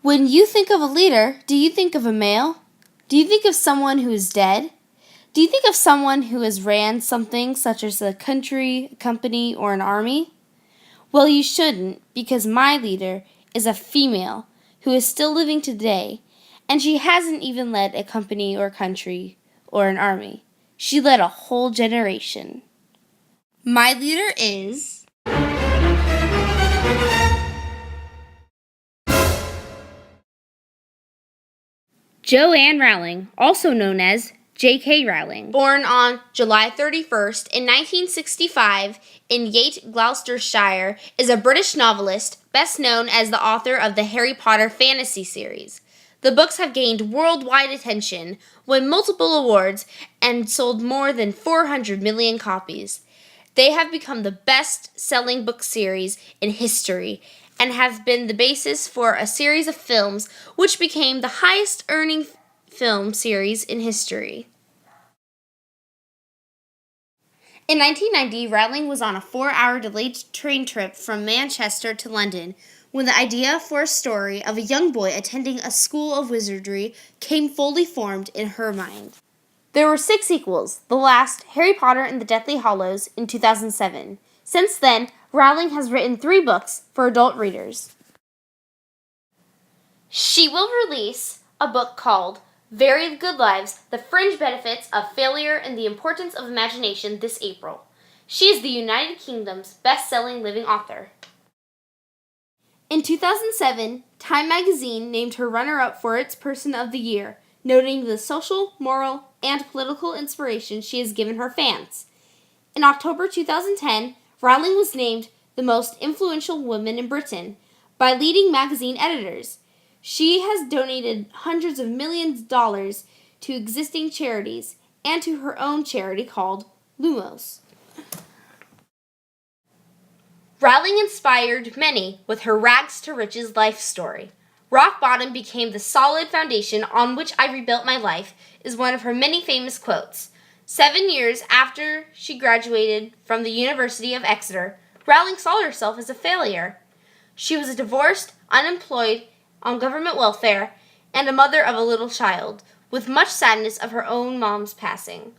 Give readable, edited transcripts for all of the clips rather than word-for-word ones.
When you think of a leader, do you think of a male? Do you think of someone who is dead? Do you think of someone who has ran something such as a country, a company, or an army? Well, you shouldn't, because my leader is a female who is still living today, and she hasn't even led a company or country or an army. She led a whole generation. My leader is Joanne Rowling, also known as J.K. Rowling. Born on July 31st in 1965 in Yate, Gloucestershire, is a British novelist, best known as the author of the Harry Potter fantasy series. The books have gained worldwide attention, won multiple awards, and sold more than 400 million copies. They have become the best-selling book series in history and have been the basis for a series of films which became the highest-earning film series in history. In 1990, Rowling was on a 4-hour delayed train trip from Manchester to London when the idea for a story of a young boy attending a school of wizardry came fully formed in her mind. There were 6 sequels, the last, Harry Potter and the Deathly Hallows, in 2007. Since then, Rowling has written 3 books for adult readers. She will release a book called Very Good Lives, The Fringe Benefits of Failure and the Importance of Imagination this April. She is the United Kingdom's best-selling living author. In 2007, Time magazine named her runner-up for its Person of the Year, noting the social, moral, and political inspiration she has given her fans. In October 2010, Rowling was named the most influential woman in Britain by leading magazine editors. She has donated hundreds of millions of dollars to existing charities and to her own charity called Lumos. Rowling inspired many with her rags to riches life story. Rock bottom became the solid foundation on which I rebuilt my life is one of her many famous quotes. 7 years after she graduated from the University of Exeter, Rowling saw herself as a failure. She was divorced, unemployed, on government welfare, and a mother of a little child, with much sadness of her own mom's passing.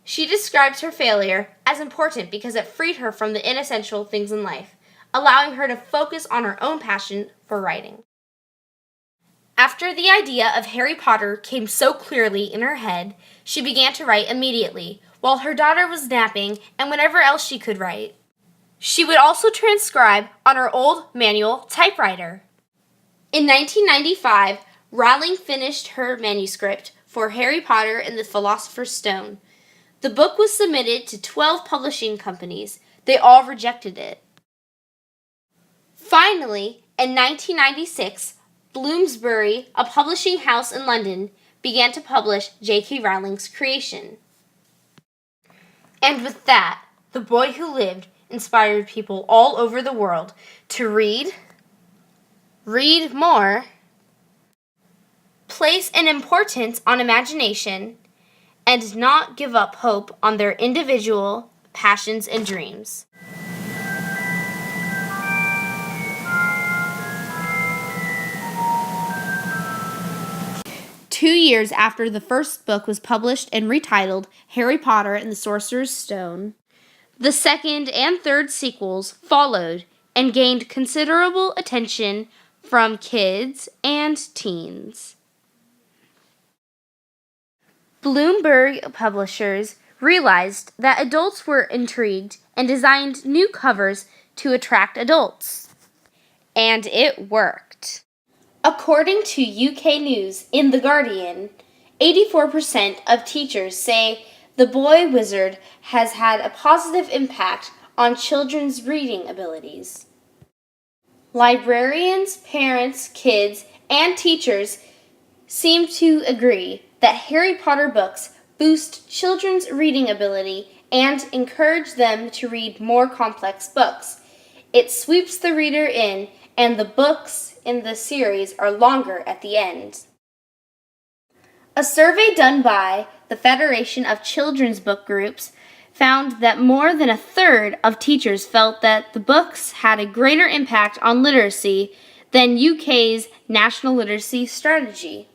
She describes her failure as important because it freed her from the inessential things in life, allowing her to focus on her own passion for writing. After the idea of Harry Potter came so clearly in her head, she began to write immediately, while her daughter was napping and whenever else she could write. She would also transcribe on her old manual typewriter. In 1995, Rowling finished her manuscript for Harry Potter and the Philosopher's Stone. The book was submitted to 12 publishing companies. They all rejected it. Finally, in 1996, Bloomsbury, a publishing house in London, began to publish J.K. Rowling's creation. And with that, The Boy Who Lived inspired people all over the world to read more, place an importance on imagination, and not give up hope on their individual passions and dreams. Two years after the first book was published and retitled Harry Potter and the Sorcerer's Stone, the second and third sequels followed and gained considerable attention from kids and teens. Bloomsbury publishers realized that adults were intrigued and designed new covers to attract adults. And it worked. According to UK News in The Guardian, 84% of teachers say The Boy Wizard has had a positive impact on children's reading abilities. Librarians, parents, kids, and teachers seem to agree that Harry Potter books boost children's reading ability and encourage them to read more complex books. It sweeps the reader in, and the books in the series are longer at the end. A survey done by the Federation of Children's Book Groups found that more than a third of teachers felt that the books had a greater impact on literacy than UK's National Literacy Strategy.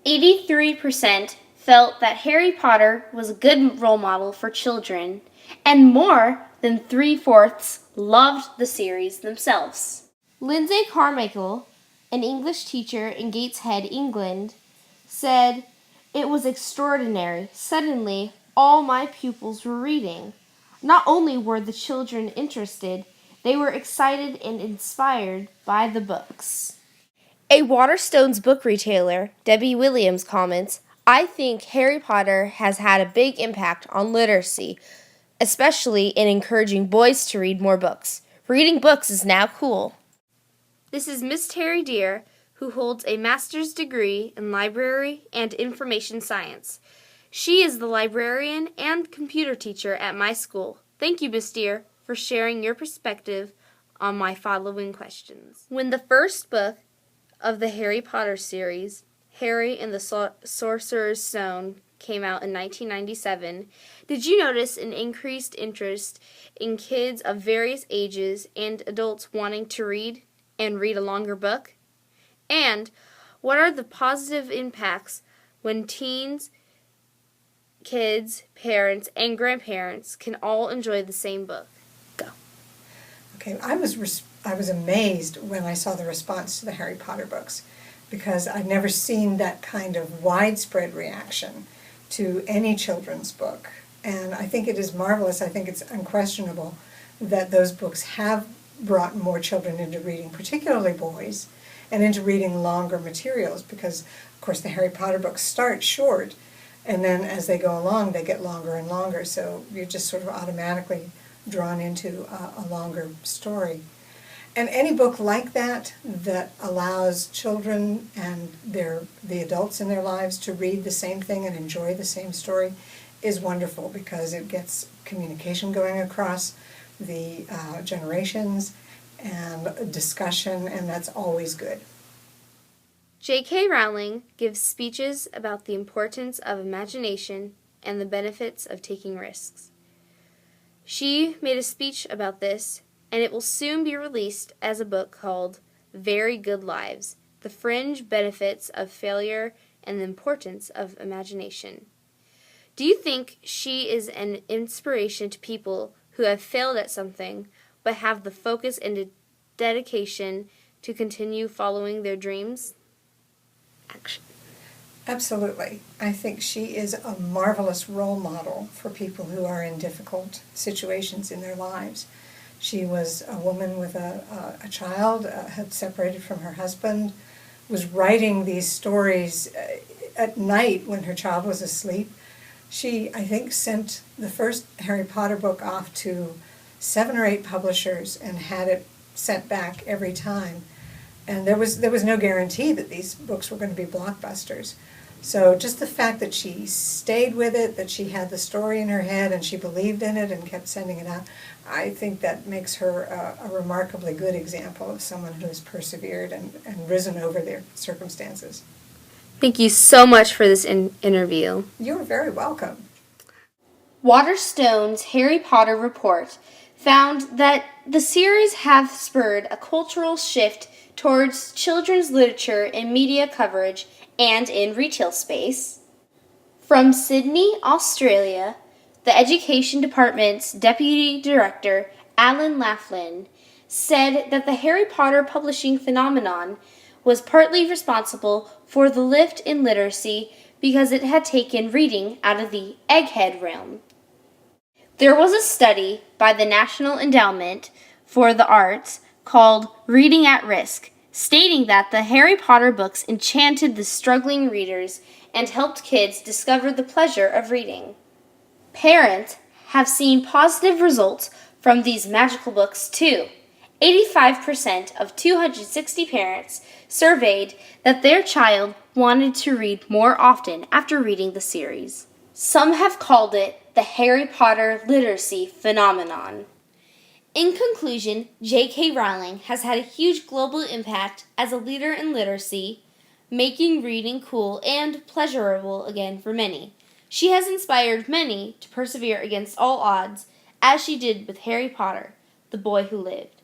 83% felt that Harry Potter was a good role model for children, and more than 3/4 loved the series themselves. Lindsay Carmichael, an English teacher in Gateshead, England, said, "It was extraordinary. Suddenly, all my pupils were reading. Not only were the children interested, they were excited and inspired by the books." A Waterstones book retailer, Debbie Williams, comments, "I think Harry Potter has had a big impact on literacy, especially in encouraging boys to read more books. Reading books is now cool." This is Miss Terry Deere, who holds a master's degree in library and information science. She is the librarian and computer teacher at my school. Thank you, Miss Deere, for sharing your perspective on my following questions. When the first book of the Harry Potter series, Harry and the Sorcerer's Stone, came out in 1997, did you notice an increased interest in kids of various ages and adults wanting to read and read a longer book? And what are the positive impacts when teens, kids, parents, and grandparents can all enjoy the same book? Go. Okay, I was amazed when I saw the response to the Harry Potter books, because I'd never seen that kind of widespread reaction to any children's book. And I think it is marvelous. I think it's unquestionable that those books have brought more children into reading, particularly boys, and into reading longer materials, because, of course, the Harry Potter books start short, and then as they go along, they get longer and longer, so you're just sort of automatically drawn into a longer story. And any book like that that allows children and the adults in their lives to read the same thing and enjoy the same story is wonderful, because it gets communication going across the generations and discussion, and that's always good. J.K. Rowling gives speeches about the importance of imagination and the benefits of taking risks. She made a speech about this, and it will soon be released as a book called Very Good Lives: The Fringe Benefits of Failure and the Importance of Imagination. Do you think she is an inspiration to people who have failed at something but have the focus and dedication to continue following their dreams? Action. Absolutely. I think she is a marvelous role model for people who are in difficult situations in their lives. She was a woman with a child, had separated from her husband, was writing these stories at night when her child was asleep. She, I think, sent the first Harry Potter book off to 7 or 8 publishers and had it sent back every time. And there was no guarantee that these books were going to be blockbusters. So just the fact that she stayed with it, that she had the story in her head and she believed in it and kept sending it out, I think that makes her a remarkably good example of someone who has persevered and risen over their circumstances. Thank you so much for this interview. You're very welcome. Waterstone's Harry Potter report found that the series have spurred a cultural shift towards children's literature in media coverage and in retail space. From Sydney, Australia, the Education Department's Deputy Director, Alan Laughlin, said that the Harry Potter publishing phenomenon was partly responsible for the lift in literacy because it had taken reading out of the egghead realm. There was a study by the National Endowment for the Arts called Reading at Risk, stating that the Harry Potter books enchanted the struggling readers and helped kids discover the pleasure of reading. Parents have seen positive results from these magical books too. 85% of 260 parents surveyed that their child wanted to read more often after reading the series. Some have called it the Harry Potter literacy phenomenon. In conclusion, J.K. Rowling has had a huge global impact as a leader in literacy, making reading cool and pleasurable again for many. She has inspired many to persevere against all odds, as she did with Harry Potter, the boy who lived.